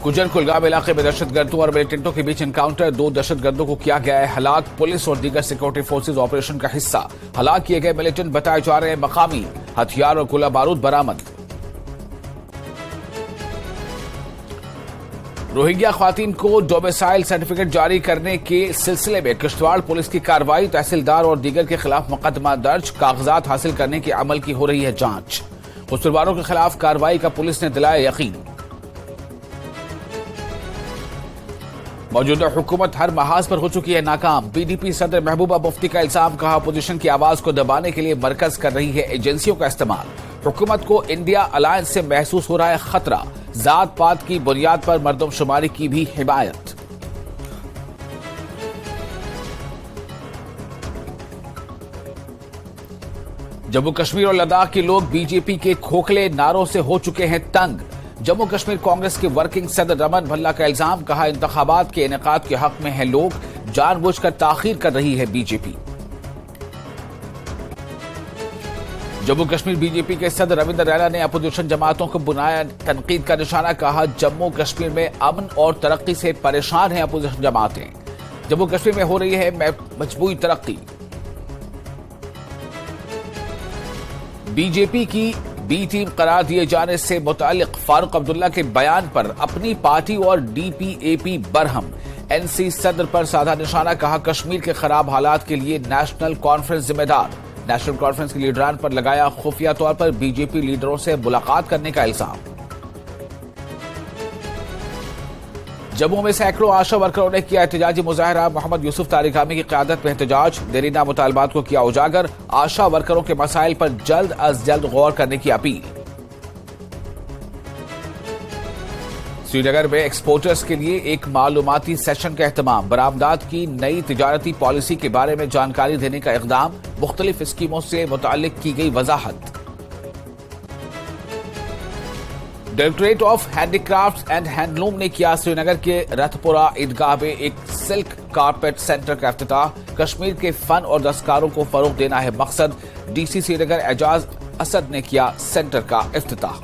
गुजर कुलगाम इलाके में दहशत गर्दों और मिलिटेंटों के बीच एनकाउंटर। 2 दहशत गर्दों को किया गया है हलाक। पुलिस और दीगर सिक्योरिटी फोर्सेज ऑपरेशन का हिस्सा। हलाक किए गए मिलिटेंट बताए जा रहे हैं मकामी। हथियार और गोला बारूद बरामद। रोहिंग्या ख्वातीन को डोमिसाइल सर्टिफिकेट जारी करने के सिलसिले में किश्तवाड़ पुलिस की कार्रवाई। तहसीलदार और दीगर के खिलाफ मुकदमा दर्ज। कागजात हासिल करने के अमल की हो रही है जांच। कसूरवारों के खिलाफ कार्रवाई का पुलिस ने दिलाया यकीन। मौजूदा हुकूमत हर महाज पर हो चुकी है नाकाम। पीडीपी सदर महबूबा मुफ्ती का इल्जाम। कहा अपोजिशन की आवाज को दबाने के लिए मरकज कर रही है एजेंसियों का इस्तेमाल। हुकूमत को इंडिया अलायंस से महसूस हो रहा है खतरा। जात पात की बुनियाद पर मर्दमशुमारी की भी हिमायत। जम्मू कश्मीर और लद्दाख के लोग बीजेपी के खोखले नारों से हो चुके हैं तंग। जम्मू कश्मीर कांग्रेस के वर्किंग सदर रमन भल्ला का इल्जाम। कहा इंतखाबात के इनेकाद के हक में है लोग। जानबूझकर ताखीर कर रही है बीजेपी। जम्मू कश्मीर बीजेपी के सदर रविंद्र रैना ने अपोजिशन जमातों को बुनाया तनकीद का निशाना। कहा जम्मू कश्मीर में अमन और तरक्की से परेशान हैं अपोजिशन जमातें। जम्मू कश्मीर में हो रही है मजबूत तरक्की। बीजेपी की बी टीम करार दिए जाने से मुतालिक फारूक अब्दुल्ला के बयान पर अपनी पार्टी और डीपीएपी बरहम। एनसी सदर पर साधा निशाना। कहा कश्मीर के खराब हालात के लिए नेशनल कॉन्फ्रेंस जिम्मेदार। नेशनल कॉन्फ्रेंस के लीडरान पर लगाया खुफिया तौर पर बीजेपी लीडरों से मुलाकात करने का इल्जाम। जम्मू में सैकड़ों आशा वर्करों ने किया एहतजाजी मुजाहरा। मोहम्मद यूसुफ तारिगामी की क़यादत में एहतजाज। देरीना मुतालबात को किया उजागर। आशा वर्करों के मसाइल पर जल्द अज जल्द गौर करने की अपील। श्रीनगर में एक्सपोर्टर्स के लिए एक मालूमाती सेशन का एहतमाम। बरामदात की नई तिजारती पॉलिसी के बारे में जानकारी देने का इक़दाम। मुख्तलिफ स्कीमों से मुताल्लिक की गई वजाहत। Directorate of handicrafts and handloom ने किया श्रीनगर के रथपुरा ईदगाह में एक सिल्क कारपेट सेंटर का इफ्तिताह। कश्मीर के फन और दस्तकारों को फरोग देना है मकसद। डीसी श्रीनगर एजाज असद ने किया सेंटर का इफ्तिताह।